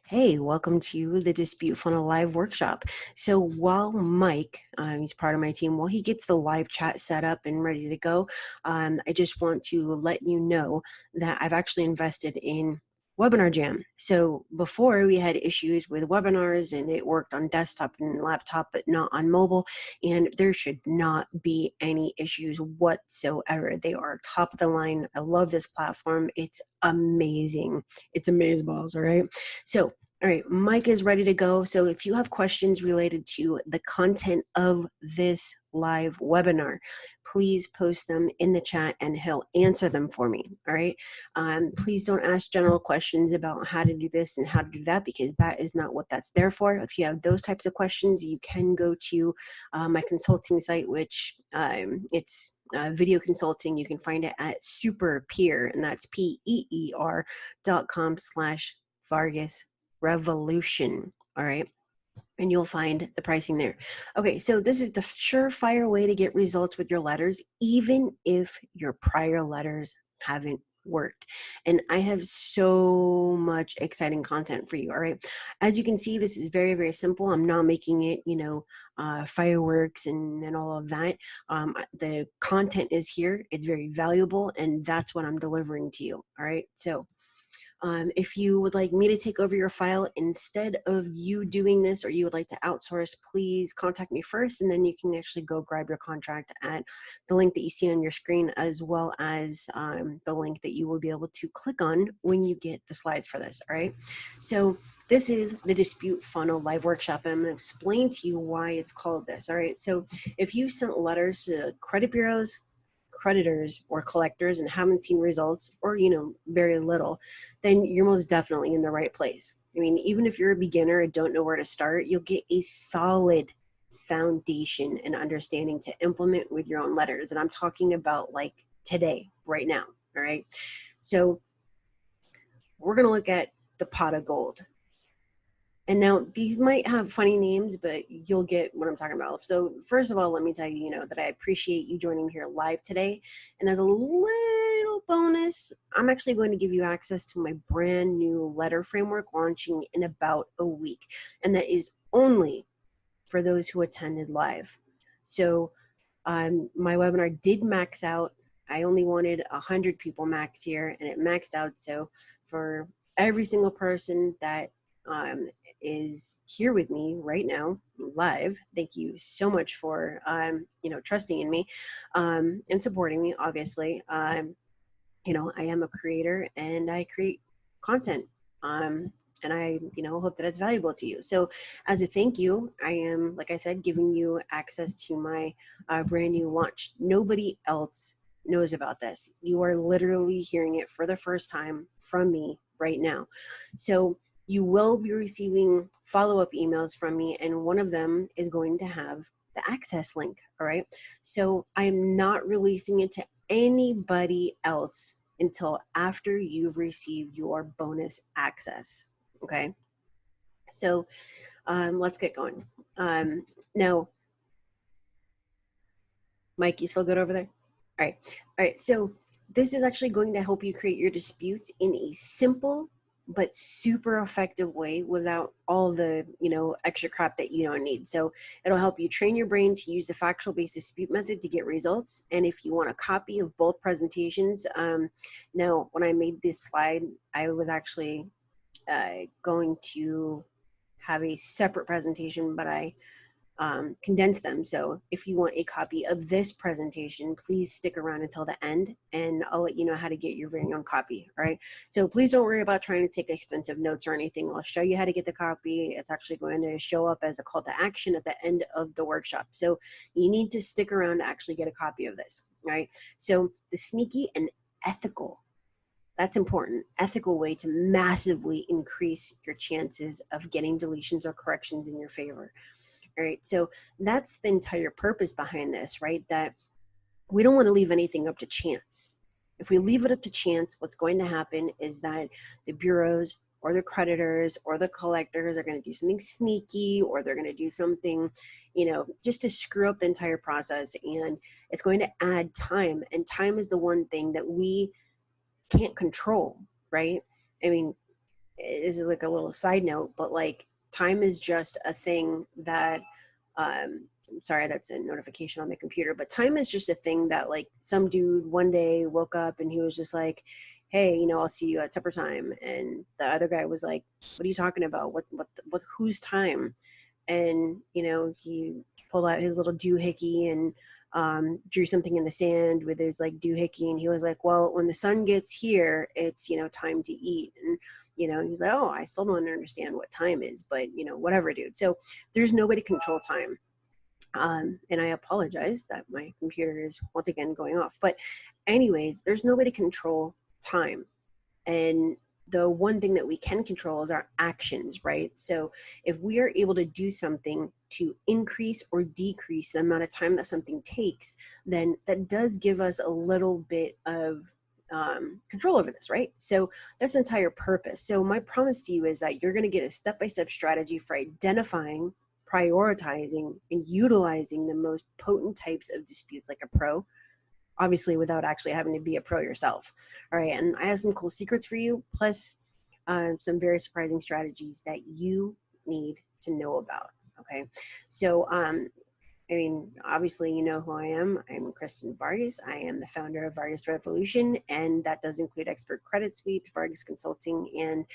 Hey, welcome to the Dispute Funnel Live workshop. So while Mike, he's part of my team, while he gets the live chat set up and ready to go, I just want to let you know that I've actually invested in Webinar Jam. So before we had issues with webinars and it worked on desktop and laptop, but not on mobile. And there should not be any issues whatsoever. They are top of the line. I love this platform. It's amazing. It's amazeballs, all right? So, all right, Mike is ready to go. So if you have questions related to the content of this live webinar, please post them in the chat and he'll answer them for me, all right? Please don't ask general questions about how to do this and how to do that, because that is not what that's there for. If you have those types of questions, you can go to my consulting site, which it's video consulting. You can find it at SuperPeer, and that's PEER.com/Vargas Revolution. All right. And you'll find the pricing there. Okay, so this is the surefire way to get results with your letters, even if your prior letters haven't worked. And I have so much exciting content for you. All right. As you can see, this is very, very simple. I'm not making it, fireworks and all of that. The content is here. It's very valuable, and that's what I'm delivering to you. All right. So if you would like me to take over your file instead of you doing this, or you would like to outsource, please contact me first, and then you can actually go grab your contract at the link that you see on your screen, as well as the link that you will be able to click on when you get the slides for this. All right. So this is the Dispute Funnel Live Workshop, and I'm going to explain to you why it's called this. All right. So if you sent letters to credit bureaus, creditors, or collectors and haven't seen results, or very little, then you're most definitely in the right place. I mean, even if you're a beginner and don't know where to start, you'll get a solid foundation and understanding to implement with your own letters. And I'm talking about like today, right now. All right. So we're going to look at the pot of gold. And now these might have funny names, but you'll get what I'm talking about. So first of all, let me tell you, that I appreciate you joining me here live today. And as a little bonus, I'm actually going to give you access to my brand new letter framework launching in about a week. And that is only for those who attended live. So my webinar did max out. I only wanted 100 people max here, and it maxed out. So for every single person that is here with me right now live, thank you so much for trusting in me and supporting me. Obviously, I am a creator and I create content, and I hope that it's valuable to you. So as a thank you, I am, like I said, giving you access to my brand new launch. Nobody else knows about this. You are literally hearing it for the first time from me right now. So you will be receiving follow-up emails from me, and one of them is going to have the access link. All right. So I'm not releasing it to anybody else until after you've received your bonus access. Okay. So let's get going. Now, Mike, you still good over there? All right. All right. So this is actually going to help you create your disputes in a simple but super effective way without all the, extra crap that you don't need. So it'll help you train your brain to use the factual based dispute method to get results. And if you want a copy of both presentations, now when I made this slide, I was actually going to have a separate presentation, but I condense them. So if you want a copy of this presentation, please stick around until the end, and I'll let you know how to get your very own copy. All right. So please don't worry about trying to take extensive notes or anything. I'll show you how to get the copy. It's actually going to show up as a call to action at the end of the workshop. So you need to stick around to actually get a copy of this. All right. So the sneaky and ethical, that's important, ethical way to massively increase your chances of getting deletions or corrections in your favor. All right. So that's the entire purpose behind this, right? That we don't want to leave anything up to chance. If we leave it up to chance, what's going to happen is that the bureaus or the creditors or the collectors are going to do something sneaky, or they're going to do something, just to screw up the entire process. And it's going to add time. And time is the one thing that we can't control, right? I mean, this is like a little side note, but like time is just a thing that, I'm sorry, that's a notification on my computer, but time is just a thing that like some dude one day woke up and he was just like, hey, I'll see you at supper time. And the other guy was like, what are you talking about? What, whose time? And, he pulled out his little doohickey and drew something in the sand with his like doohickey. And he was like, well, when the sun gets here, it's, time to eat. And, he was like, oh, I still don't understand what time is, but, whatever, dude. So there's no way to control time. And I apologize that my computer is once again going off. But anyways, there's no way to control time. And the one thing that we can control is our actions, right? So if we are able to do something to increase or decrease the amount of time that something takes, then that does give us a little bit of control over this, right? So that's the entire purpose. So my promise to you is that you're going to get a step-by-step strategy for identifying, prioritizing, and utilizing the most potent types of disputes like a pro, obviously without actually having to be a pro yourself. All right, and I have some cool secrets for you, plus some very surprising strategies that you need to know about. Okay, so obviously you know who I am. I'm Kristen Vargas. I am the founder of Vargas Revolution, and that does include Expert Credit Suite, Vargas Consulting, and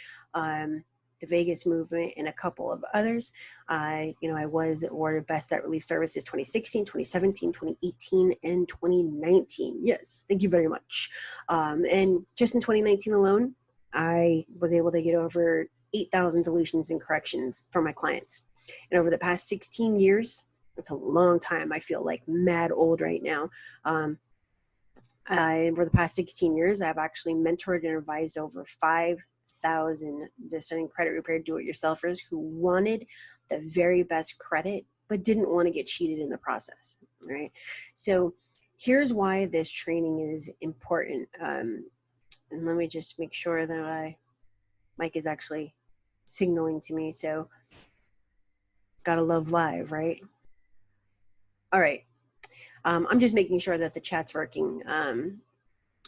the Vegas Movement, and a couple of others. I was awarded Best Debt Relief Services 2016, 2017, 2018, and 2019. Yes, thank you very much. And just in 2019 alone, I was able to get over 8,000 deletions and corrections for my clients. And over the past 16 years, it's a long time. I feel like mad old right now. Over the past 16 years, I've actually mentored and advised over 5,000 discerning credit repair do-it-yourselfers who wanted the very best credit, but didn't want to get cheated in the process, right? So here's why this training is important. And let me just make sure that Mike is actually signaling to me. So gotta love live, right? All right. I'm just making sure that the chat's working.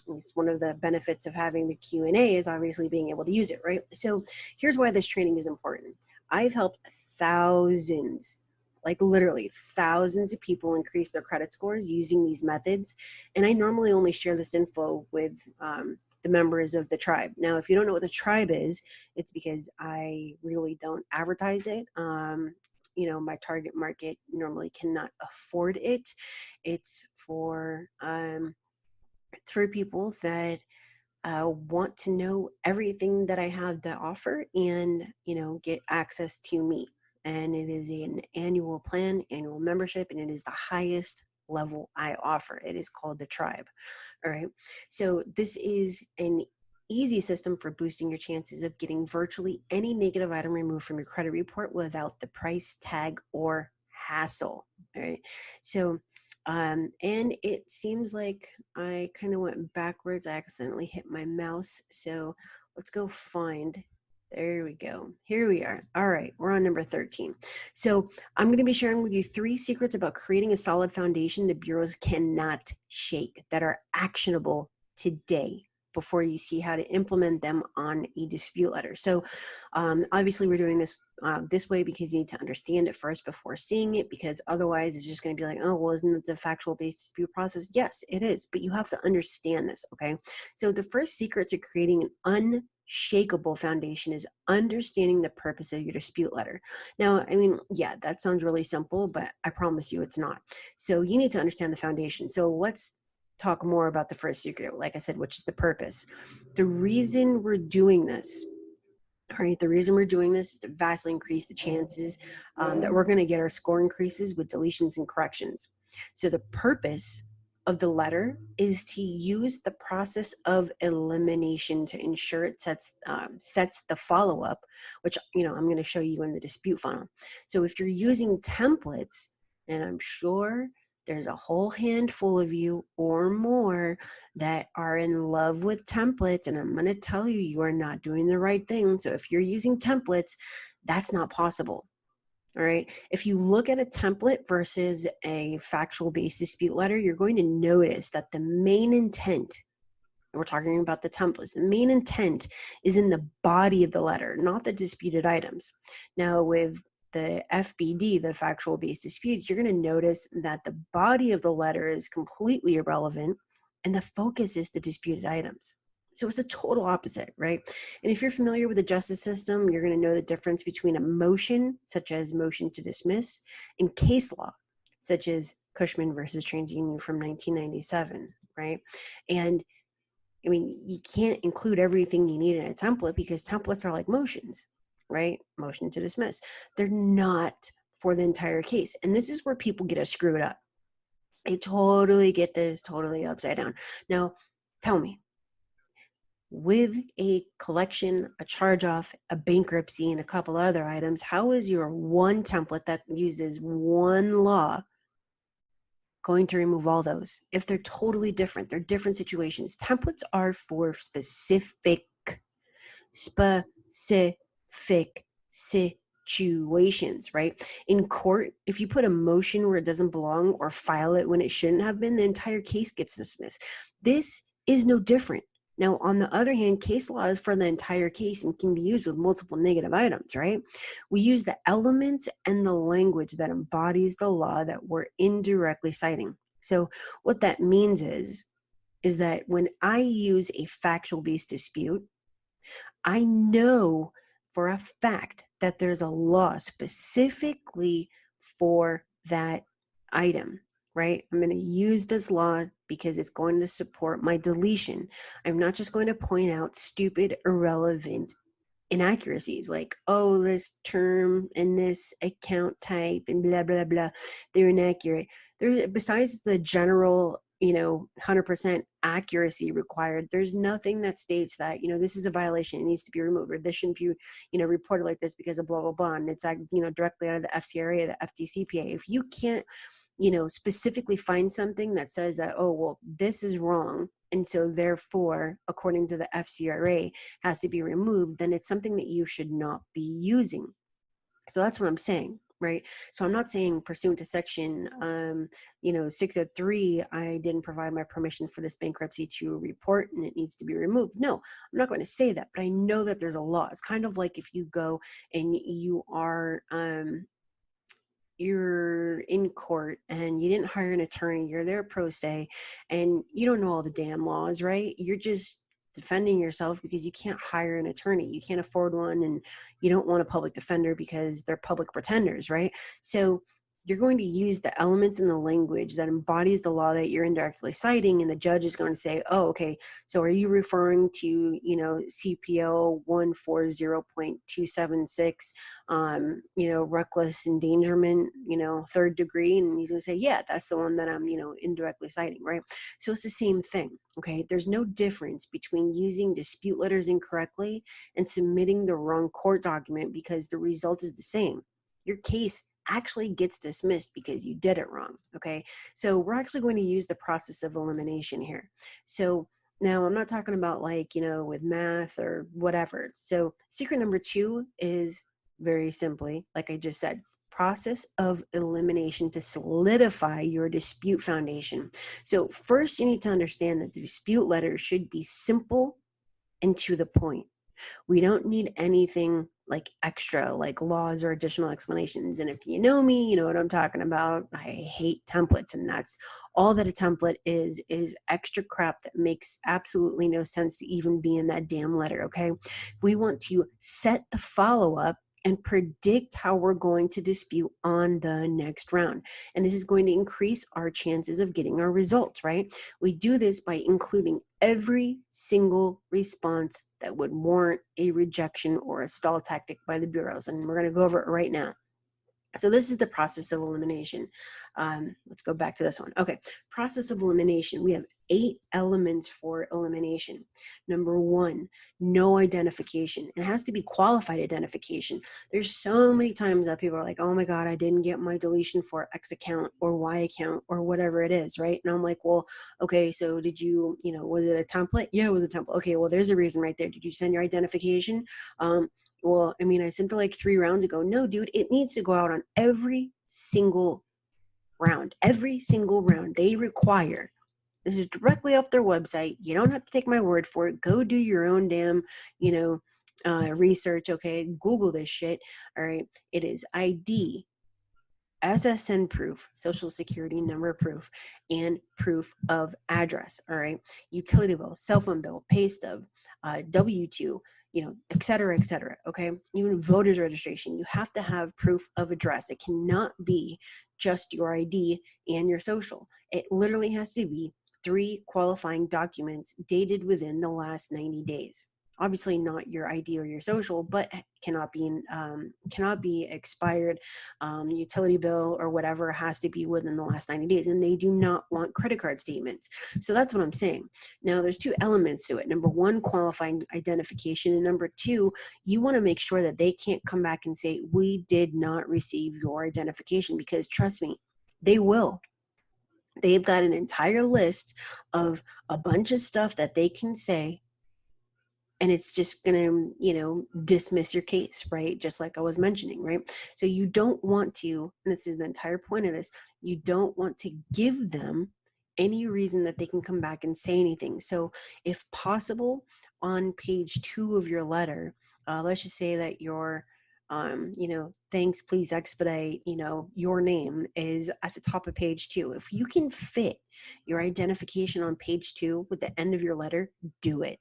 It's one of the benefits of having the Q&A is obviously being able to use it, right? So here's why this training is important. I've helped thousands, like literally thousands of people increase their credit scores using these methods. And I normally only share this info with the members of the tribe. Now, if you don't know what the tribe is, it's because I really don't advertise it. My target market normally cannot afford it. It's for people that want to know everything that I have to offer and, get access to me. And it is an annual plan, annual membership, and it is the highest level I offer. It is called the tribe. All right. So this is an easy system for boosting your chances of getting virtually any negative item removed from your credit report without the price tag or hassle. All right. So and it seems like I kind of went backwards. I accidentally hit my mouse. So let's go find. There we go. Here we are. All right, we're on number 13. So I'm going to be sharing with you 3 secrets about creating a solid foundation the bureaus cannot shake that are actionable today before you see how to implement them on a dispute letter. So obviously we're doing this this way because you need to understand it first before seeing it, because otherwise it's just going to be like, oh, well, isn't it the factual based dispute process? Yes, it is, but you have to understand this, okay? So the first secret to creating an unshakable foundation is understanding the purpose of your dispute letter. Now, yeah, that sounds really simple, but I promise you it's not. So you need to understand the foundation. So let's talk more about the first secret, like I said, which is the purpose. The reason we're doing this, all right, the reason we're doing this is to vastly increase the chances that we're going to get our score increases with deletions and corrections. So the purpose of the letter is to use the process of elimination to ensure it sets the follow-up, which I'm going to show you in the dispute funnel. So if you're using templates, and I'm sure there's a whole handful of you or more that are in love with templates, and I'm going to tell you, you are not doing the right thing. So if you're using templates, that's not possible. All right. If you look at a template versus a factual based dispute letter, you're going to notice that the main intent we're talking about the templates. The main intent is in the body of the letter, not the disputed items. Now, with the FBD, the factual based disputes, you're going to notice that the body of the letter is completely irrelevant and the focus is the disputed items. So it's the total opposite, right? And if you're familiar with the justice system, you're going to know the difference between a motion, such as motion to dismiss, and case law, such as Cushman versus TransUnion from 1997, right? And I mean, you can't include everything you need in a template because templates are like motions, right? Motion to dismiss. They're not for the entire case. And this is where people get us screwed up. I totally get this totally upside down. Now, tell me, with a collection, a charge off, a bankruptcy, and a couple other items, how is your one template that uses one law going to remove all those? If they're totally different, they're different situations. Templates are for specific situations, right? In court, if you put a motion where it doesn't belong or file it when it shouldn't have been, the entire case gets dismissed. This is no different. Now, on the other hand, case law is for the entire case and can be used with multiple negative items, right? We use the elements and the language that embodies the law that we're indirectly citing. So what that means is that when I use a factual-based dispute, I know for a fact that there's a law specifically for that item, right? I'm going to use this law because it's going to support my deletion. I'm not just going to point out stupid, irrelevant inaccuracies like, oh, this term and this account type and blah, blah, blah. They're inaccurate. Besides the general 100% accuracy required, there's nothing that states that, this is a violation, it needs to be removed, or this shouldn't be, reported like this because of blah, blah, blah. And it's, directly out of the FCRA, the FDCPA. If you can't, specifically find something that says that, oh, well, this is wrong, and so therefore, according to the FCRA, has to be removed, then it's something that you should not be using. So that's what I'm saying. Right. So I'm not saying pursuant to section, 603, I didn't provide my permission for this bankruptcy to report and it needs to be removed. No, I'm not going to say that, but I know that there's a law. It's kind of like if you go and you are, you're in court and you didn't hire an attorney, you're there pro se, and you don't know all the damn laws, right? You're just defending yourself because you can't hire an attorney, you can't afford one, and you don't want a public defender because they're public pretenders, right? So you're going to use the elements in the language that embodies the law that you're indirectly citing, and the judge is going to say, oh, okay, so are you referring to, CPO 140.276, reckless endangerment, third degree? And he's going to say, yeah, that's the one that I'm, indirectly citing, right? So it's the same thing, okay? There's no difference between using dispute letters incorrectly and submitting the wrong court document because the result is the same. Your case actually gets dismissed because you did it wrong, okay? So we're actually going to use the process of elimination here. So now I'm not talking about with math or whatever. So secret number 2 is very simply, like I just said, process of elimination to solidify your dispute foundation. So first you need to understand that the dispute letter should be simple and to the point. We don't need anything like extra, like laws or additional explanations. And if you know me, you know what I'm talking about. I hate templates, and that's all that a template is extra crap that makes absolutely no sense to even be in that damn letter, okay? We want to set the follow-up and predict how we're going to dispute on the next round. And this is going to increase our chances of getting our results, right? We do this by including every single response that would warrant a rejection or a stall tactic by the bureaus. And we're going to go over it right now. So this is the process of elimination. Let's go back to this one. Okay, process of elimination. We have 8 elements for elimination. Number 1, no identification. It has to be qualified identification. There's so many times that people are like, oh my God, I didn't get my deletion for X account or Y account or whatever it is, right? And I'm like, well, okay, so did you, was it a template? Yeah, it was a template. Okay, well, there's a reason right there. Did you send your identification? Well, I mean, I sent it like 3 rounds ago. No, dude, it needs to go out on every single round. Every single round. They require This is directly off their website. You don't have to take my word for it. Go do your own damn, research. Okay. Google this shit. All right. It is ID, SSN proof, social security number proof, and proof of address. All right. Utility bill, cell phone bill, pay stub, W-2, et cetera, et cetera. Okay. Even voter's registration. You have to have proof of address. It cannot be just your ID and your social. It literally has to be 3 qualifying documents dated within the last 90 days. Obviously not your ID or your social, but cannot be expired. Utility bill or whatever has to be within the last 90 days, and they do not want credit card statements. So that's what I'm saying. Now, there's 2 elements to it. Number 1, qualifying identification, and number 2, you want to make sure that they can't come back and say, we did not receive your identification, because trust me, they will. They've got an entire list of a bunch of stuff that they can say, and it's just going to, dismiss your case, right? Just like I was mentioning, right? So you don't want to, and this is the entire point of this, you don't want to give them any reason that they can come back and say anything. So if possible, on page 2 of your letter, let's just say that your, thanks, please expedite, your name is at the top of page 2. If you can fit your identification on page 2 with the end of your letter, do it.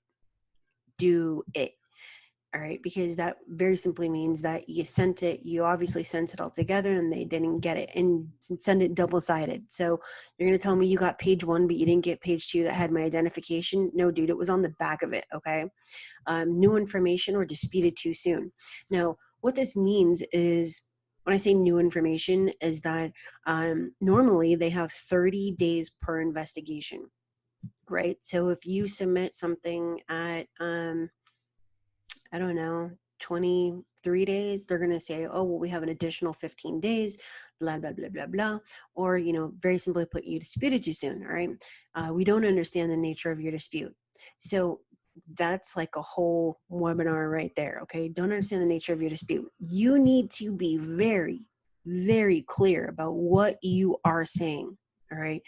All right, because that very simply means that you obviously sent it all together and they didn't get it, and send it double-sided. So you're going to tell me you got page 1 but you didn't get page 2 that had my identification? No, dude, it was on the back of it. Okay. New information or disputed too soon. Now what this means is, when I say new information, is that normally they have 30 days per investigation. Right. So if you submit something at, I don't know, 23 days, they're going to say, oh, well, we have an additional 15 days, blah, blah, blah, blah, blah. Or, very simply put, you disputed too soon. All right. We don't understand the nature of your dispute. So that's like a whole webinar right there. Okay. Don't understand the nature of your dispute. You need to be very, very clear about what you are saying. All right.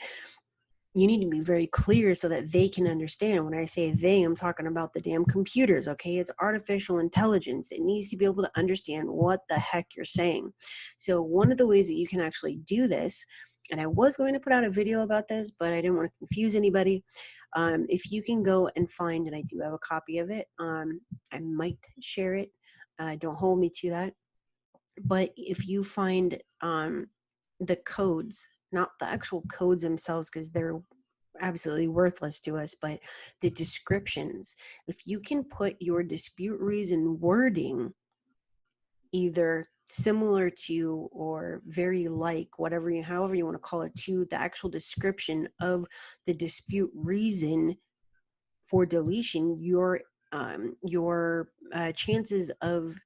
You need to be very clear so that they can understand. When I say they, I'm talking about the damn computers, okay? It's artificial intelligence. It needs to be able to understand what the heck you're saying. So one of the ways that you can actually do this, and I was going to put out a video about this, but I didn't want to confuse anybody. If you can go and find, and I do have a copy of it, I might share it. Don't hold me to that. But if you find the codes, not the actual codes themselves, because they're absolutely worthless to us, but the descriptions, if you can put your dispute reason wording either similar to or very like, however you want to call it, to the actual description of the dispute reason for deletion, your chances of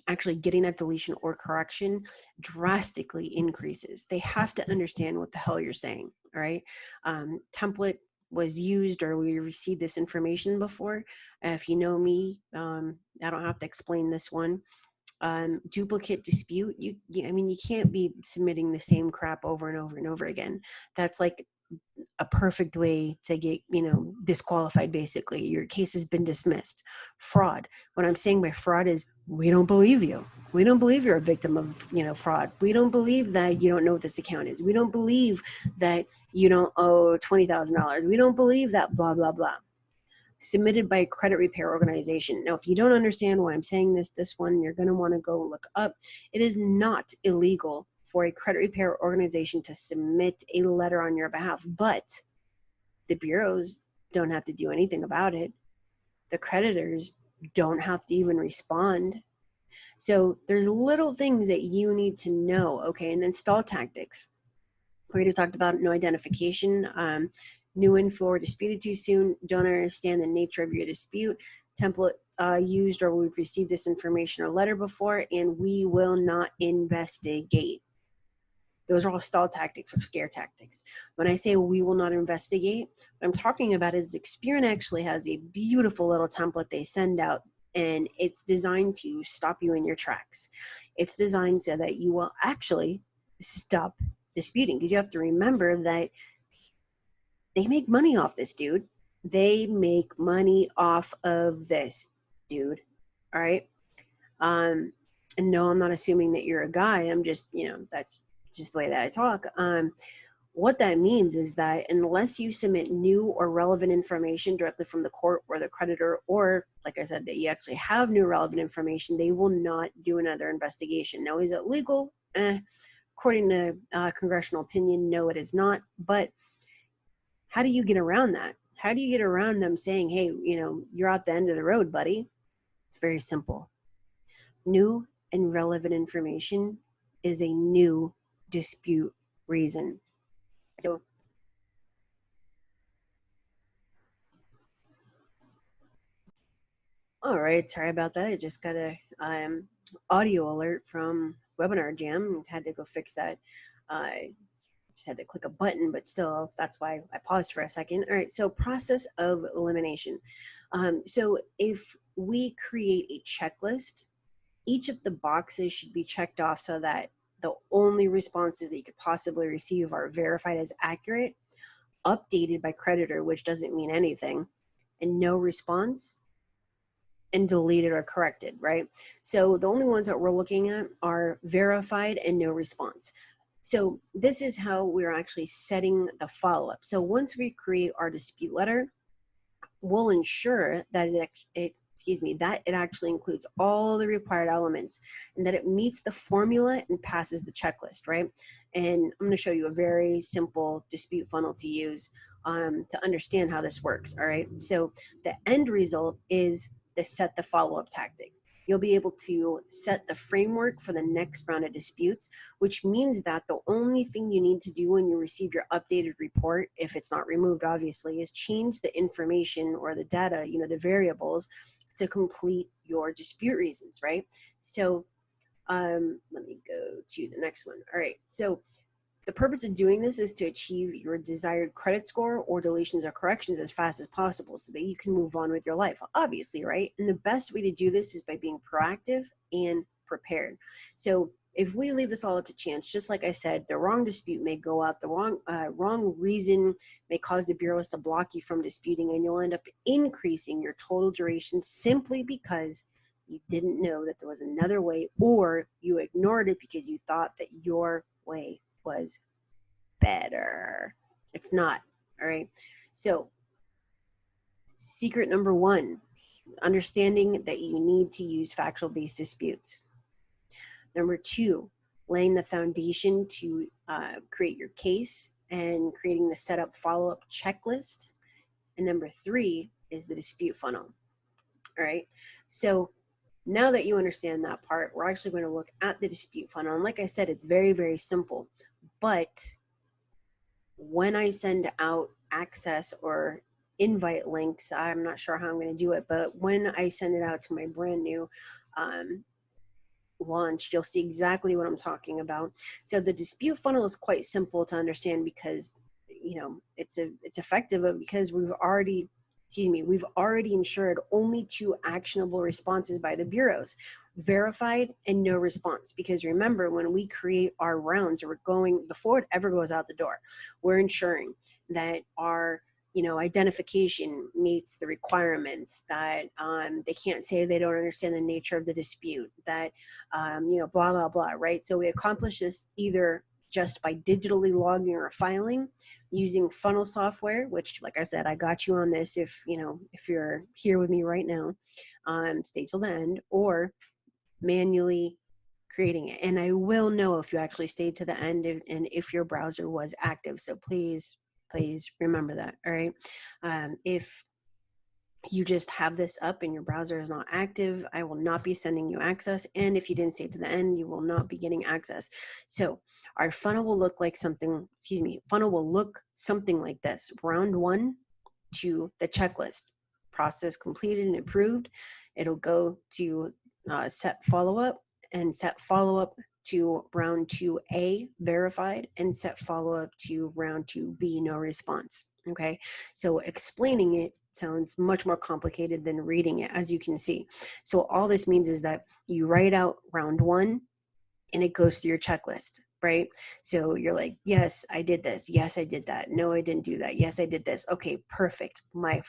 actually getting that deletion or correction drastically increases. They have to understand what the hell you're saying. All right. Template was used, or we received this information before. If you know me, I don't have to explain this one. Duplicate dispute. You can't be submitting the same crap over and over and over again. That's like a perfect way to get, disqualified. Basically, your case has been dismissed. Fraud. What I'm saying by fraud is, we don't believe you. We don't believe you're a victim of, fraud. We don't believe that you don't know what this account is. We don't believe that you don't owe $20,000. We don't believe that blah, blah, blah. Submitted by a credit repair organization. Now, if you don't understand why I'm saying this one, you're going to want to go look up. It is not illegal for a credit repair organization to submit a letter on your behalf, but the bureaus don't have to do anything about it. The creditors don't have to even respond. So there's little things that you need to know, okay? And then stall tactics. We already talked about no identification, new info or disputed too soon, don't understand the nature of your dispute, template used, or we've received this information or letter before, and we will not investigate. Those are all stall tactics or scare tactics. When I say we will not investigate, what I'm talking about is Experian actually has a beautiful little template they send out, and it's designed to stop you in your tracks. It's designed so that you will actually stop disputing, because you have to remember that they make money off this, dude. They make money off of this, dude. All right. And no, I'm not assuming that you're a guy. I'm just, that's just the way that I talk. What that means is that unless you submit new or relevant information directly from the court or the creditor, or like I said, that you actually have new relevant information, they will not do another investigation. Now, is it legal? According to congressional opinion, no, it is not. But how do you get around that? How do you get around them saying, hey, you're at the end of the road, buddy? It's very simple. New and relevant information is a new dispute reason. So, all right, sorry about that. I just got a audio alert from Webinar Jam. Had to go fix that. Just had to click a button, but still, that's why I paused for a second. All right, so process of elimination. So if we create a checklist, each of the boxes should be checked off so that the only responses that you could possibly receive are verified as accurate, updated by creditor, which doesn't mean anything, and no response, and deleted or corrected, right? So the only ones that we're looking at are verified and no response. So this is how we're actually setting the follow-up. So once we create our dispute letter, we'll ensure that it actually includes all the required elements and that it meets the formula and passes the checklist, right? And I'm going to show you a very simple dispute funnel to use to understand how this works, all right? So the end result is the set the follow-up tactic. You'll be able to set the framework for the next round of disputes, which means that the only thing you need to do when you receive your updated report, if it's not removed, obviously, is change the information or the data, the variables, to complete your dispute reasons, right? So let me go to the next one. All right, so the purpose of doing this is to achieve your desired credit score or deletions or corrections as fast as possible so that you can move on with your life, obviously, right? And the best way to do this is by being proactive and prepared. So if we leave this all up to chance, just like I said, the wrong dispute may go up, the wrong reason may cause the bureaus to block you from disputing, and you'll end up increasing your total duration simply because you didn't know that there was another way, or you ignored it because you thought that your way was better. It's not. All right. So secret number one, understanding that you need to use factual based disputes. Number two, laying the foundation to create your case and creating the setup follow-up checklist. And number three is the dispute funnel. All right. So now that you understand that part, we're actually going to look at the dispute funnel. And like I said, it's very, very simple. But when I send out access or invite links, I'm not sure how I'm going to do it, but when I send it out to my brand new launch, you'll see exactly what I'm talking about. So the dispute funnel is quite simple to understand because, it's effective because we've already ensured only 2 actionable responses by the bureaus, verified and no response. Because remember, when we create our rounds, before it ever goes out the door, we're ensuring that our identification meets the requirements, that they can't say they don't understand the nature of the dispute, that blah blah blah, right? So we accomplish this either just by digitally logging or filing using funnel software, which, like I said, I got you on this if you're here with me right now, stay till the end, or manually creating it. And I will know if you actually stayed to the end and if your browser was active. So please remember that. All right. If you just have this up and your browser is not active, I will not be sending you access. And if you didn't stay to the end, you will not be getting access. So our funnel will look like something like this. Round 1 to the checklist, process completed and approved. It'll go to set follow-up, and set follow-up to round 2A, verified, and set follow-up to round 2B, no response. Okay, so explaining it sounds much more complicated than reading it, as you can see. So all this means is that you write out round 1 and it goes through your checklist. right? So you're like, yes, I did this. Yes, I did that. No, I didn't do that. Yes, I did this. Okay, perfect. My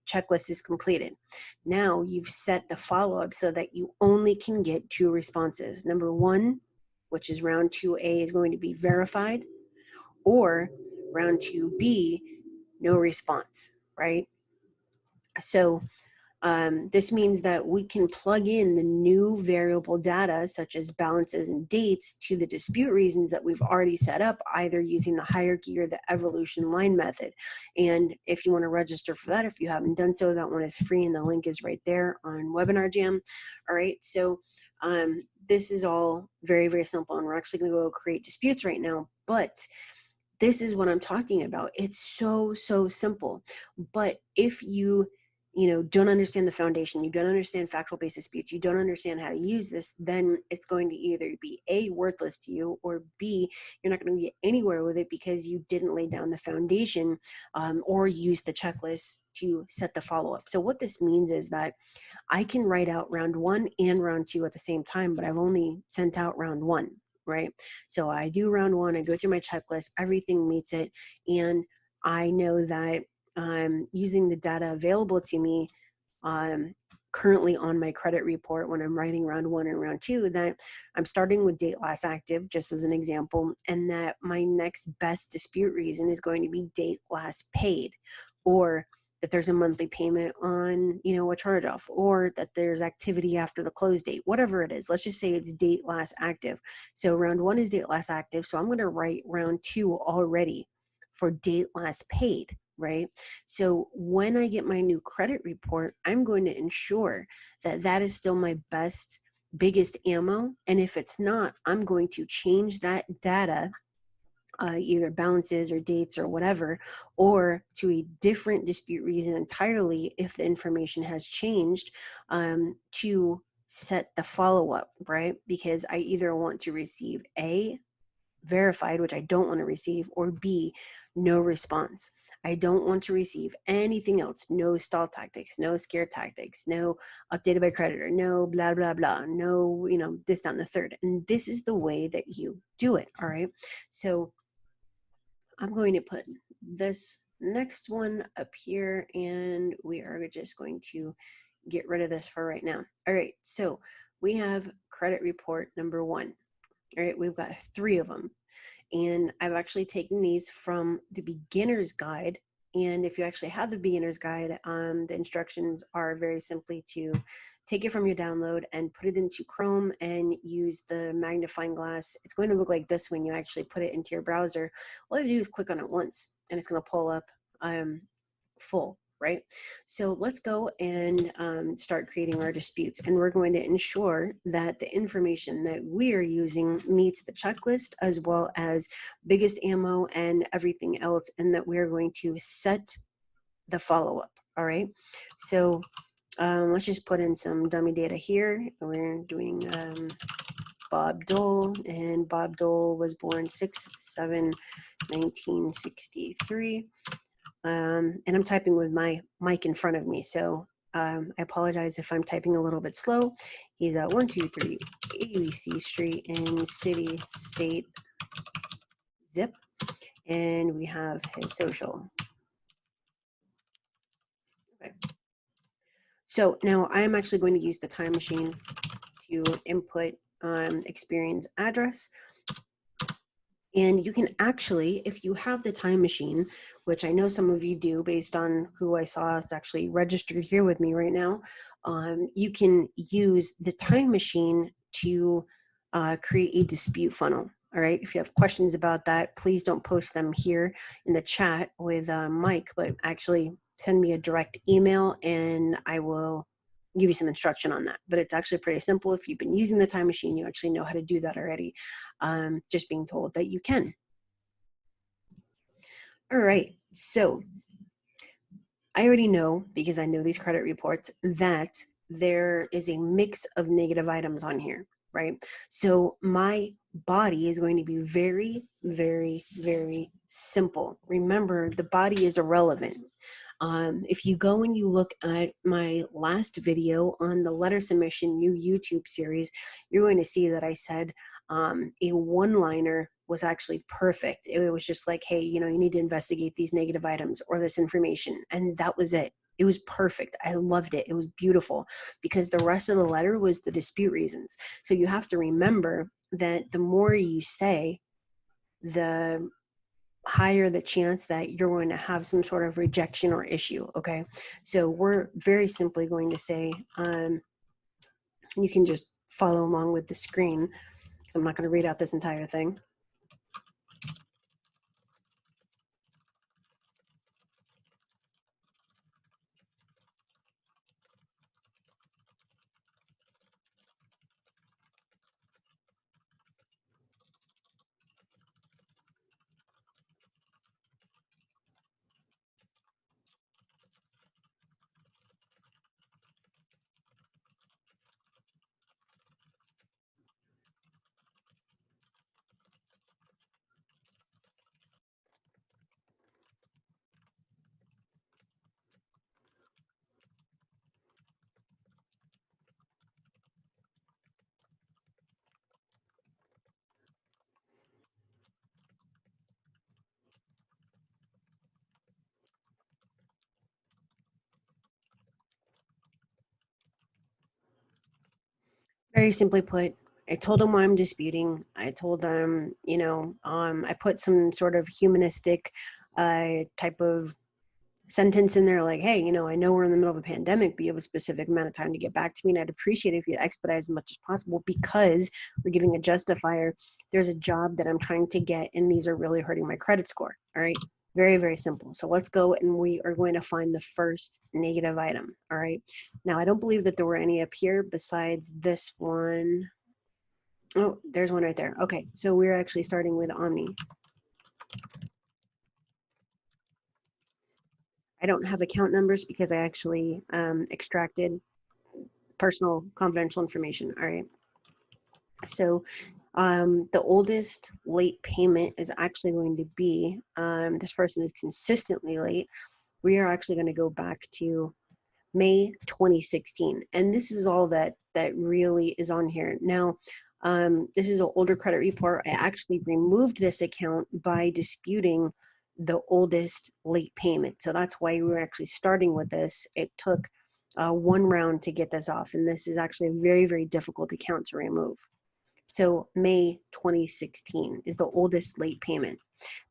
checklist is completed. Now you've set the follow-up so that you only can get 2 responses. Number 1, which is round 2A, is going to be verified, or round 2B, no response, right? So this means that we can plug in the new variable data, such as balances and dates, to the dispute reasons that we've already set up, either using the hierarchy or the evolution line method. And if you want to register for that, if you haven't done so, that one is free, and the link is right there on Webinar Jam. All right, so this is all very, very simple, and we're actually going to go create disputes right now, but this is what I'm talking about. It's so, so simple. But if you don't understand the foundation, you don't understand factual based disputes, you don't understand how to use this, then it's going to either be A, worthless to you, or B, you're not going to get anywhere with it because you didn't lay down the foundation or use the checklist to set the follow-up. So what this means is that I can write out round 1 and round 2 at the same time, but I've only sent out round 1. Right? So I do round 1, I go through my checklist, everything meets it, and I know that using the data available to me currently on my credit report when I'm writing round 1 and round 2, that I'm starting with date last active, just as an example, and that my next best dispute reason is going to be date last paid, or that there's a monthly payment on, a charge off, or that there's activity after the close date, whatever it is. Let's just say it's date last active. So round 1 is date last active. So I'm going to write round 2 already for date last paid, right? So when I get my new credit report, I'm going to ensure that that is still my best, biggest ammo. And if it's not, I'm going to change that data, either balances or dates or whatever, or to a different dispute reason entirely if the information has changed, to set the follow-up, right? Because I either want to receive A, verified, which I don't want to receive, or B, no response. I don't want to receive anything else. No stall tactics, no scare tactics, no updated by creditor, no blah, blah, blah, no, this, that, and the third. And this is the way that you do it, all right? So I'm going to put this next one up here, and we are just going to get rid of this for right now. All right, so we have credit report number 1. All right, we've got 3 of them. And I've actually taken these from the beginner's guide. And if you actually have the beginner's guide, the instructions are very simply to take it from your download and put it into Chrome and use the magnifying glass. It's going to look like this when you actually put it into your browser. All you have to do is click on it once, and it's going to pull up full, right? So let's go and start creating our disputes, and we're going to ensure that the information that we are using meets the checklist as well as biggest ammo and everything else, and that we're going to set the follow-up. All right, so let's just put in some dummy data here. We're doing Bob Dole, and Bob Dole was born 6/7/1963. And I'm typing with my mic in front of me, so I apologize if I'm typing a little bit slow. He's at 123 ABC Street in City, State, Zip, and we have his social. Okay. So now I'm actually going to use the time machine to input Experian's address. And you can actually, if you have the time machine, which I know some of you do based on who I saw is actually registered here with me right now, you can use the time machine to create a dispute funnel. All right, if you have questions about that, please don't post them here in the chat with Mike, but actually send me a direct email and I will give you some instruction on that. But it's actually pretty simple. If you've been using the time machine, you actually know how to do that already. Just being told that you can. All right, so I already know, because I know these credit reports, that there is a mix of negative items on here, right? So my body is going to be very, very, very simple. Remember, the body is irrelevant. If you go and you look at my last video on the letter submission new YouTube series, you're going to see that I said a one-liner was actually perfect. It was just like, hey, you need to investigate these negative items or this information. And that was it. It was perfect. I loved it. It was beautiful because the rest of the letter was the dispute reasons. So you have to remember that the more you say, the higher the chance that you're going to have some sort of rejection or issue. Okay. So we're very simply going to say, you can just follow along with the screen because I'm not going to read out this entire thing. Very simply put, I told them why I'm disputing. I told them, I put some sort of humanistic type of sentence in there like, hey, I know we're in the middle of a pandemic, but you have a specific amount of time to get back to me, and I'd appreciate it if you expedite as much as possible because we're giving a justifier. There's a job that I'm trying to get, and these are really hurting my credit score. All right. Very, very simple. So let's go and we are going to find the first negative item. All right. Now, I don't believe that there were any up here besides this one. Oh, there's one right there. Okay. So we're actually starting with Omni. I don't have account numbers because I actually extracted personal confidential information. All right. So the oldest late payment is actually going to be, this person is consistently late. We are actually going to go back to May 2016. And this is all that really is on here. Now, this is an older credit report. I actually removed this account by disputing the oldest late payment. So that's why we were actually starting with this. It took one round to get this off. And this is actually a very, very difficult account to remove. So May 2016 is the oldest late payment.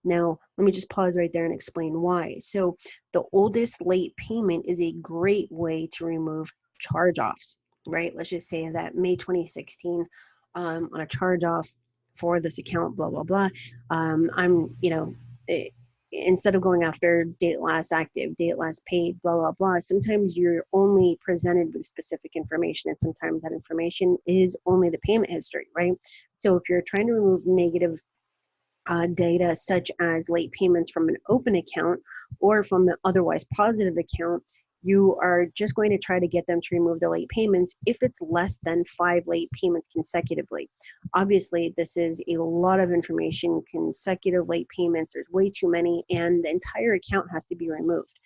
Now, let me just pause right there and explain why. So the oldest late payment is a great way to remove charge-offs, right? Let's just say that May 2016 on a charge-off for this account, blah, blah, blah. Instead of going after date last active, date last paid, blah, blah, blah, sometimes you're only presented with specific information, and sometimes that information is only the payment history, right? So if you're trying to remove negative data such as late payments from an open account or from an otherwise positive account, you are just going to try to get them to remove the late payments if it's less than 5 late payments consecutively. Obviously, this is a lot of information. Consecutive late payments, there's way too many, and the entire account has to be removed.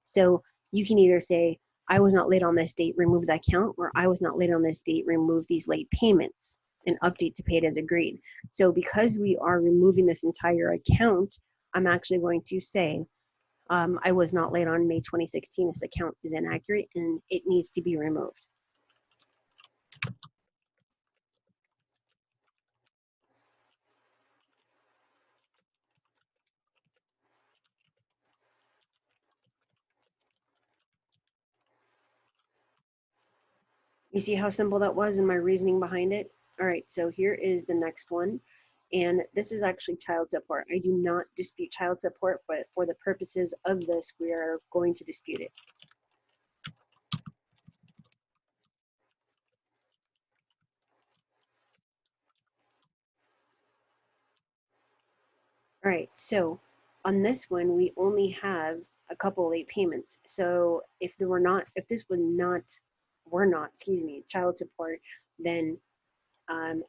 So you can either say, I was not late on this date, remove that account, or I was not late on this date, remove these late payments and update to paid as agreed. So because we are removing this entire account, I'm actually going to say, I was not late on May 2016. This account is inaccurate and it needs to be removed. You see how simple that was and my reasoning behind it? All right, so here is the next one. And this is actually child support. I do not dispute child support, but for the purposes of this, we are going to dispute it. All right, so on this one, we only have a couple late payments. So if there were not, if this were not, excuse me, child support, then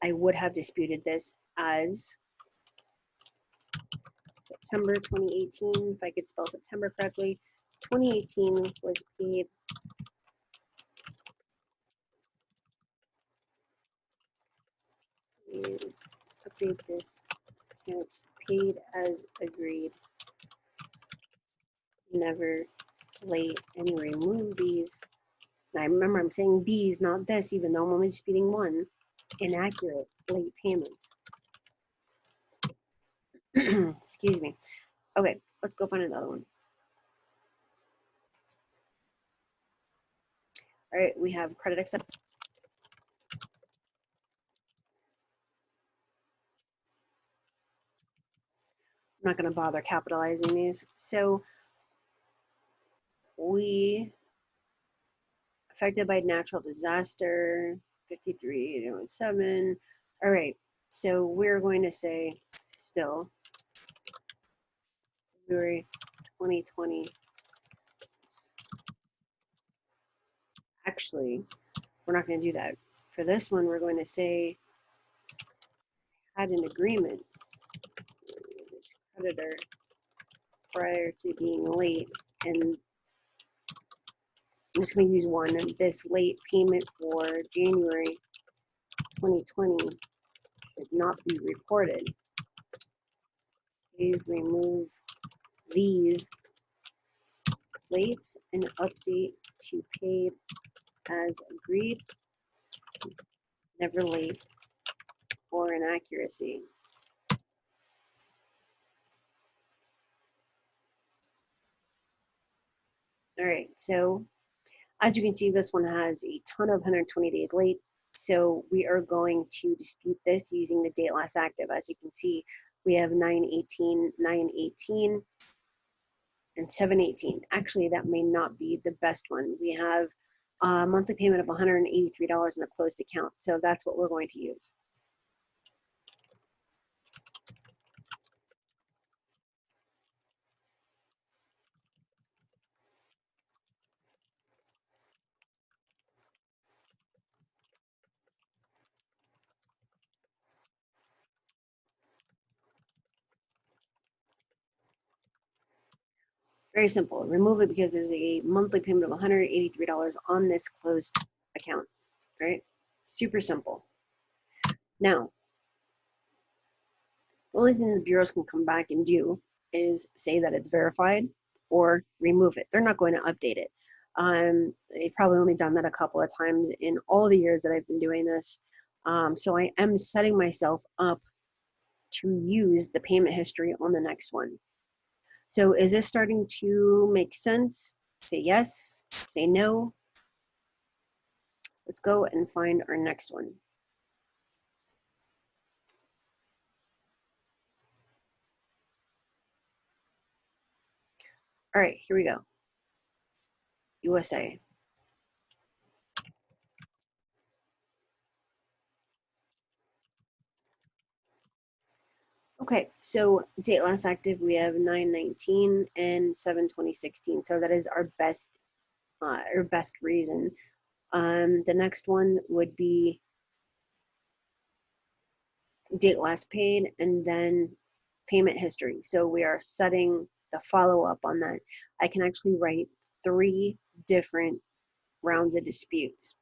I would have disputed this as September 2018, if I could spell September correctly, 2018 was paid is update this account paid as agreed, never late, and remove these. And I remember I'm saying these, not this, even though I'm only disputing one, inaccurate late payments. Excuse me. Okay, let's go find another one. All right, we have credit accept. I'm not going to bother capitalizing these. So we affected by natural disaster, 5307. All right, so we're going to say still February 2020. Actually, we're not going to do that. For this one, we're going to say had an agreement with this creditor prior to being late, and I'm just going to use one. This late payment for January 2020 should not be reported. Please remove these lates and update to paid as agreed, never late or inaccuracy. All right, so as you can see, this one has a ton of 120 days late. So we are going to dispute this using the date last active. As you can see, we have 9/18, 9/18, and 7/18. Actually, that may not be the best one. We have a monthly payment of $183 in a closed account. So that's what we're going to use. Very simple. Remove it because there's a monthly payment of $183 on this closed account, right? Super simple. Now, the only thing the bureaus can come back and do is say that it's verified or remove it. They're not going to update it. They've probably only done that a couple of times in all the years that I've been doing this. So I am setting myself up to use the payment history on the next one. So is this starting to make sense? Say yes, say no. Let's go and find our next one. All right, here we go. USA. Okay, so date last active, we have 9/19 and 7/2016. So that is our best reason. The next one would be date last paid and then payment history. So we are setting the follow-up on that. I can actually write 3 different rounds of disputes.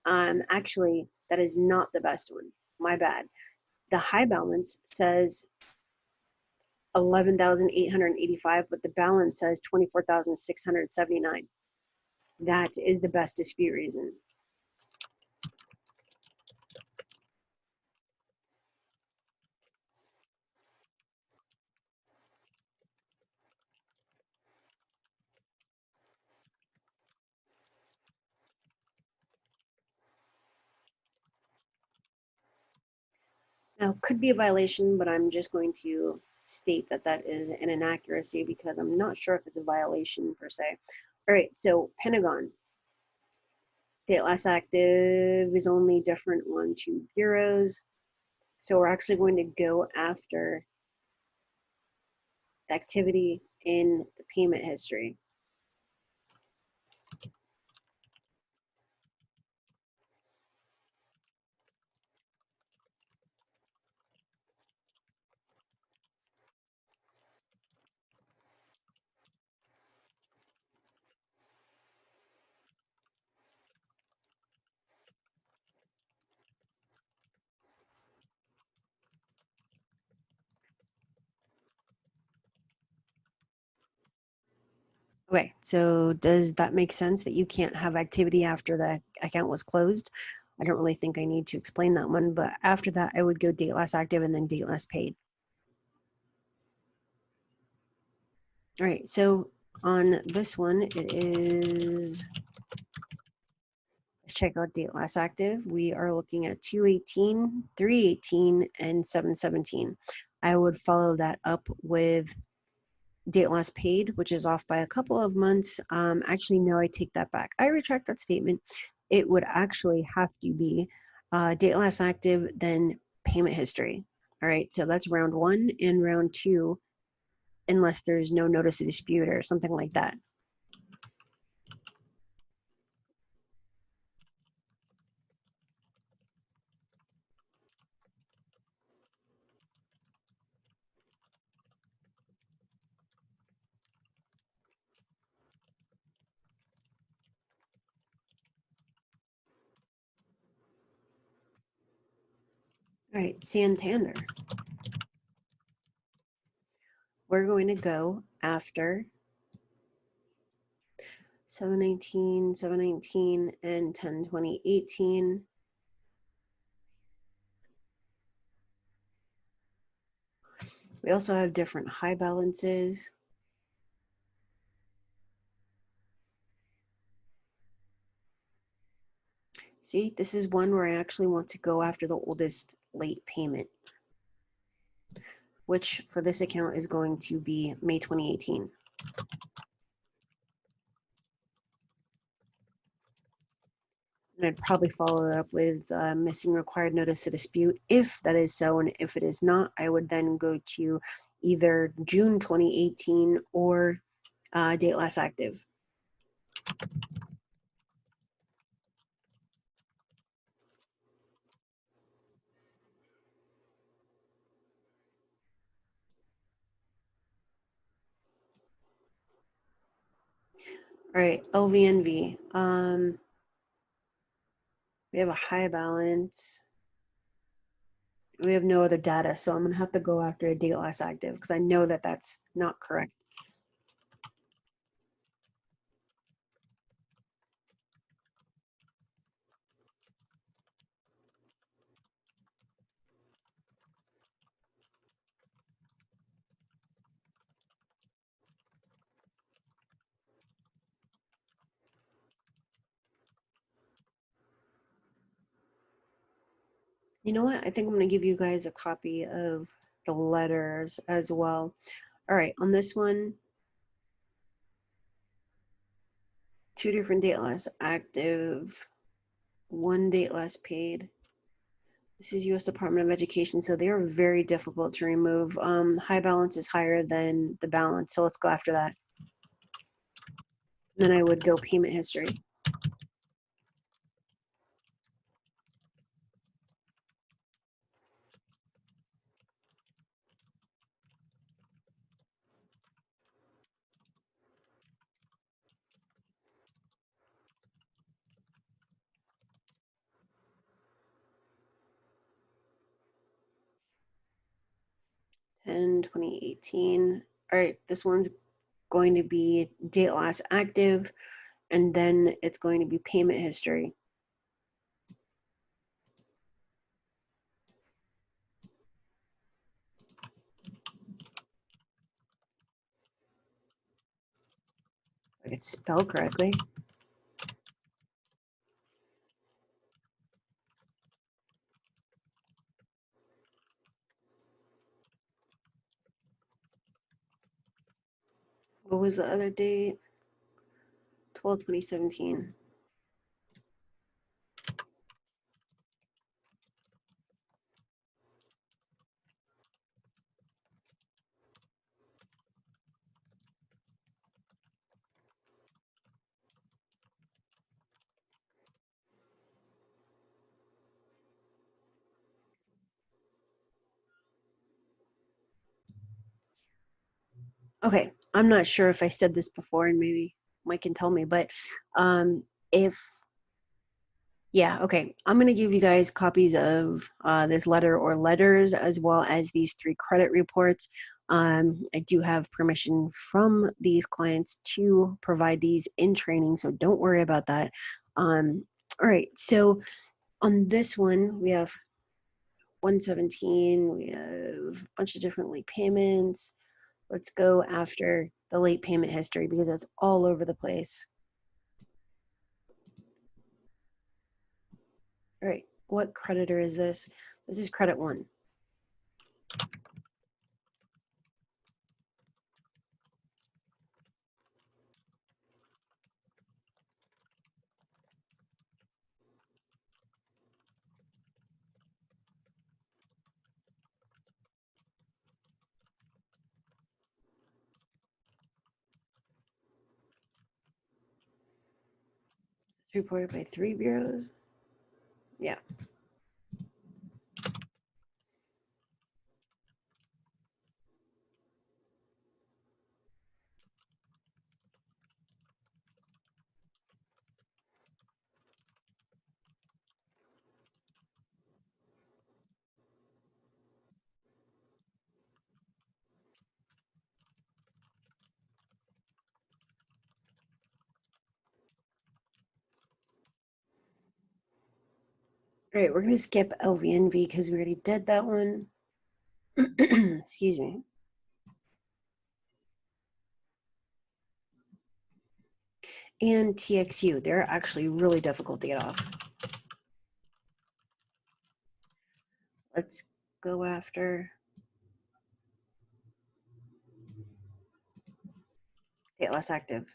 Actually, that is not the best one. My bad. The high balance says 11,885, but the balance says 24,679. That is the best dispute reason. Now, could be a violation, but I'm just going to state that that is an inaccuracy because I'm not sure if it's a violation per se. All right, so Pentagon. Date last active is only different on 2 bureaus. So we're actually going to go after the activity in the payment history. Okay, so does that make sense that you can't have activity after the account was closed? I don't really think I need to explain that one, but after that, I would go date last active and then date last paid. All right, so on this one, it is, let's check out date last active. We are looking at 2/18, 3/18, and 7/17. I would follow that up with date last paid, which is off by a couple of months. Actually, no, I take that back. I retract that statement. It would actually have to be date last active, then payment history. All right, so that's round one and round two, unless there's no notice of dispute or something like that. All right, Santander. We're going to go after 7/19, 7/19, and 10/20/18. We also have different high balances. See, this is one where I actually want to go after the oldest late payment, which for this account is going to be May 2018. And I'd probably follow that up with missing required notice of dispute if that is so, and if it is not, I would then go to either June 2018 or date last active. All right, LVNV. We have a high balance. We have no other data, so I'm gonna have to go after a date last active because I know that that's not correct. You know what? I think I'm gonna give you guys a copy of the letters as well. All right, on this one, two different date last active, one date last paid. This is U.S. Department of Education, so they are very difficult to remove. High balance is higher than the balance, so let's go after that. And then I would go payment history. And 2018. All right, this one's going to be date last active, and then it's going to be payment history. If it's spelled correctly. What was the other date? 12/2017. Okay, I'm not sure if I said this before, and maybe Mike can tell me, but if yeah, okay. I'm going to give you guys copies of this letter or letters as well as these three credit reports. I do have permission from these clients to provide these in training, so don't worry about that. All right, so on this one, we have 117, we have a bunch of different late payments. Let's go after the late payment history because that's all over the place. All right, what creditor is this? This is credit one. It's reported by 3 bureaus. Yeah. All right, we're going to skip LVNV because we already did that one. Excuse me. And TXU, they're actually really difficult to get off. Let's go after date less active.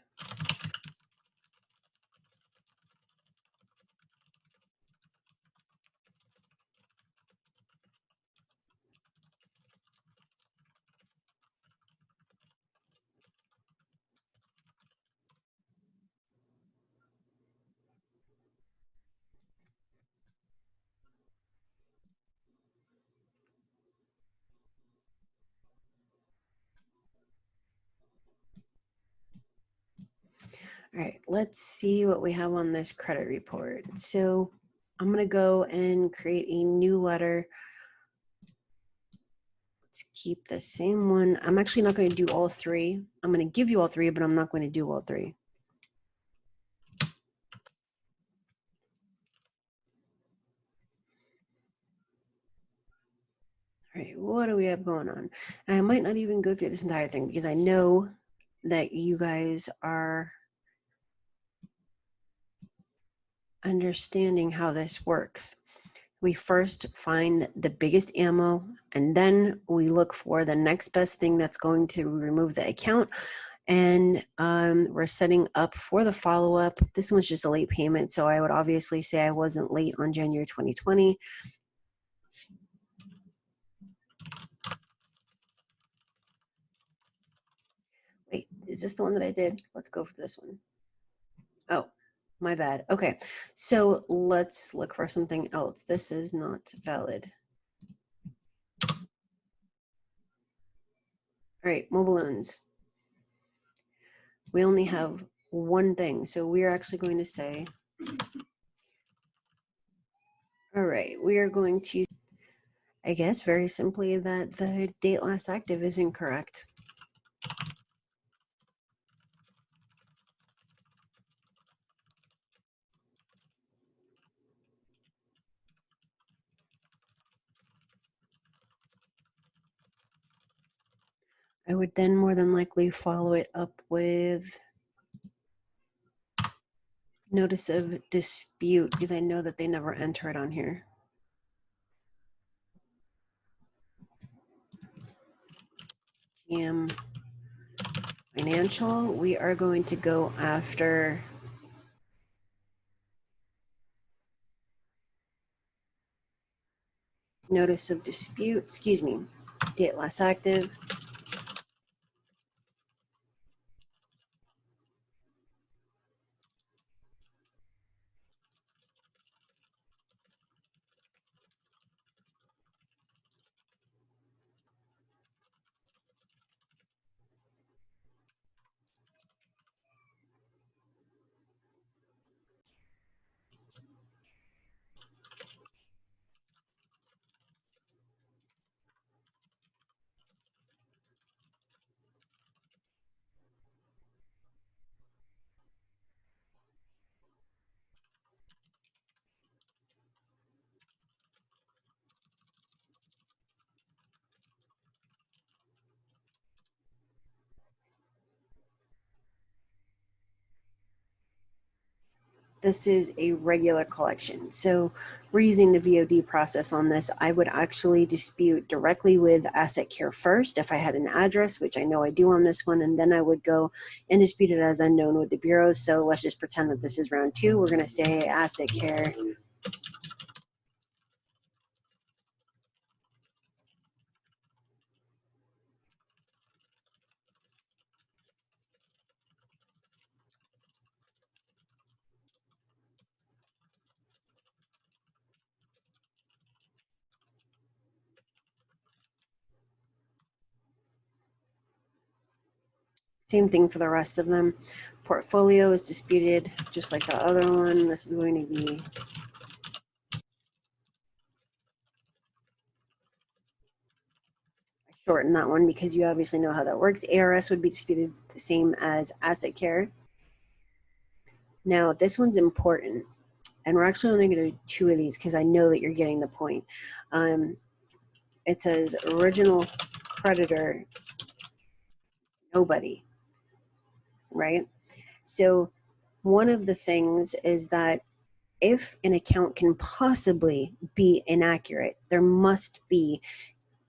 All right, let's see what we have on this credit report. So I'm going to go and create a new letter. Let's keep the same one. I'm actually not going to do all three. I'm going to give you all three, but I'm not going to do all three. All right, what do we have going on? And I might not even go through this entire thing because I know that you guys are understanding how this works. We first find the biggest ammo, and then we look for the next best thing that's going to remove the account. And we're setting up for the follow-up. This one's just a late payment, so I would obviously say I wasn't late on January 2020. Wait, is this the one that I did? Let's go for this one. Oh, my bad. Okay, so let's look for something else. This is not valid. All right, mobile loans. We only have one thing, so we are actually going to say, all right, we are going to, I guess, very simply that the date last active is incorrect. I would then more than likely follow it up with notice of dispute because I know that they never enter it on here. GM Financial, we are going to go after notice of dispute, excuse me, date last active. this is a regular collection. So we're using the VOD process on this. I would actually dispute directly with Asset Care first if I had an address, which I know I do on this one, and then I would go and dispute it as unknown with the bureaus. So let's just pretend that this is round 2. We're going to say Asset Care. Same thing for the rest of them. Portfolio is disputed just like the other one. This is going to be shorten that one because you obviously know how that works. ARS would be disputed the same as Asset Care. Now, this one's important, and we're actually only going to do 2 of these because I know that you're getting the point. It says original creditor, nobody, right? So one of the things is that if an account can possibly be inaccurate, there must be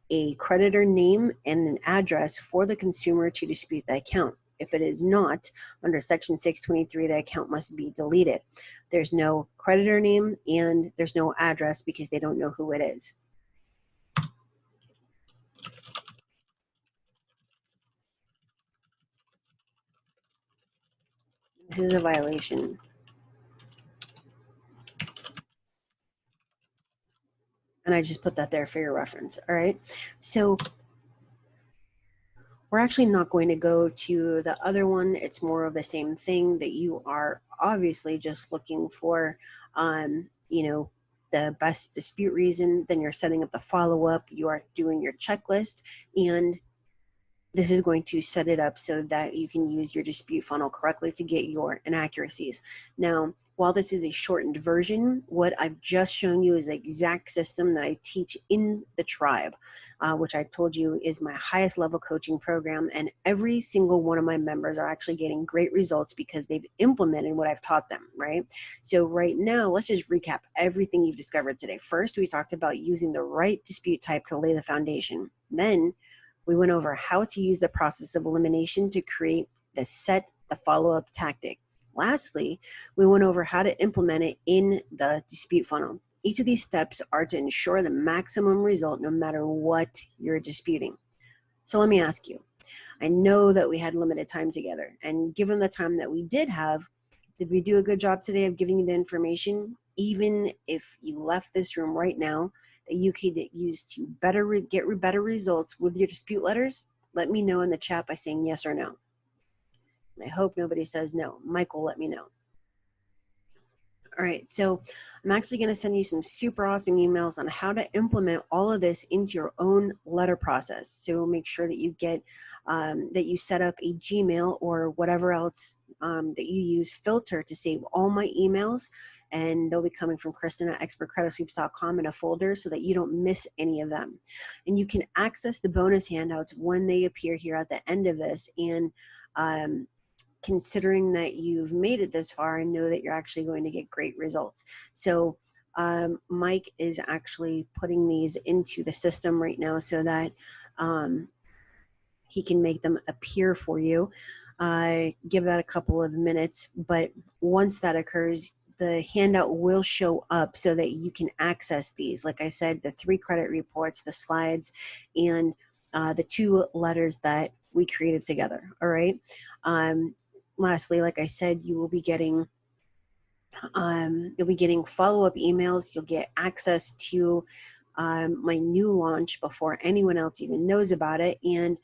a creditor name and an address for the consumer to dispute the account. If it is not, under Section 623, the account must be deleted. There's no creditor name and there's no address because they don't know who it is. This is a violation. And I just put that there for your reference, all right? So we're actually not going to go to the other one. It's more of the same thing that you are obviously just looking for, you know, the best dispute reason. Then you're setting up the follow-up. You are doing your checklist, and this is going to set it up so that you can use your dispute funnel correctly to get your inaccuracies. Now, while this is a shortened version, what I've just shown you is the exact system that I teach in the tribe, which I told you is my highest level coaching program. And every single one of my members are actually getting great results because they've implemented what I've taught them, right? So right now, let's just recap everything you've discovered today. First, we talked about using the right dispute type to lay the foundation. Then we went over how to use the process of elimination to create the follow-up tactic. Lastly, we went over how to implement it in the dispute funnel. Each of these steps are to ensure the maximum result no matter what you're disputing. So let me ask you, I know that we had limited time together, and given the time that we did have, did we do a good job today of giving you the information, even if you left this room right now, that you could use to get better results with your dispute letters? Let me know in the chat by saying yes or no. And I hope nobody says no. Michael, let me know. All right, so I'm actually going to send you some super awesome emails on how to implement all of this into your own letter process. So make sure that you get, that you set up a Gmail or whatever else that you use filter to save all my emails, and they'll be coming from Kristen at expertcreditsweeps.com in a folder so that you don't miss any of them. And you can access the bonus handouts when they appear here at the end of this. And considering that you've made it this far, I know that you're actually going to get great results. So Mike is actually putting these into the system right now so that he can make them appear for you. Give that a couple of minutes, but once that occurs, the handout will show up so that you can access these. Like I said, the 3 credit reports, the slides, and the 2 letters that we created together. All right. Lastly, like I said, you will be getting follow-up emails. You'll get access to my new launch before anyone else even knows about it. And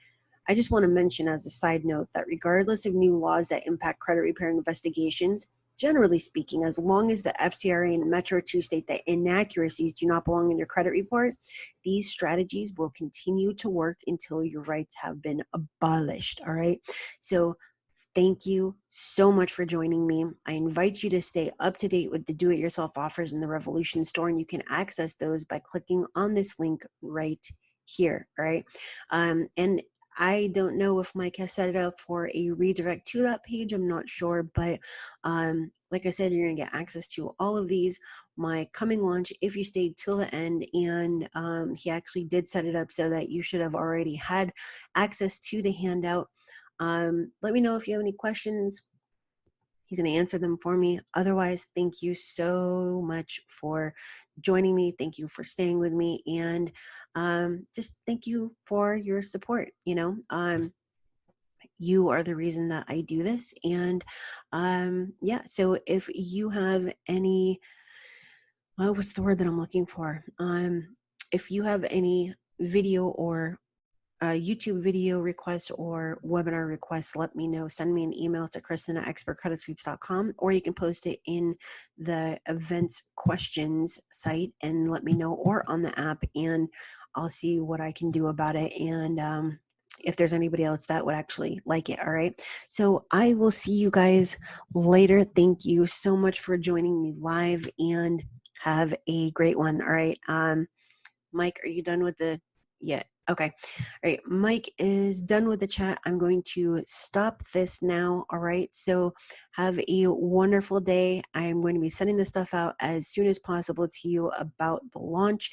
I just want to mention as a side note that regardless of new laws that impact credit repair investigations, generally speaking, as long as the FCRA and Metro 2 state that inaccuracies do not belong in your credit report, these strategies will continue to work until your rights have been abolished. All right. So thank you so much for joining me. I invite you to stay up to date with the do-it-yourself offers in the Revolution store, and you can access those by clicking on this link right here, all right? And I don't know if Mike has set it up for a redirect to that page. I'm not sure, but like I said, you're gonna get access to all of these, my coming launch, if you stayed till the end. And he actually did set it up so that you should have already had access to the handout. Let me know if you have any questions. He's going to answer them for me. Otherwise, thank you so much for joining me. Thank you for staying with me. And just thank you for your support. You are the reason that I do this. And yeah, so if you have any, what's the word that I'm looking for? If you have any video or YouTube video requests or webinar requests, let me know. Send me an email to Kristen@expertcreditsweeps.com, or you can post it in the events questions site and let me know, or on the app, and I'll see what I can do about it. And if there's anybody else that would actually like it. All right. So I will see you guys later. Thank you so much for joining me live, and have a great one. All right. Mike, are you done with the, yeah. Okay. All right. Mike is done with the chat. I'm going to stop this now. All right. So have a wonderful day. I'm going to be sending this stuff out as soon as possible to you about the launch.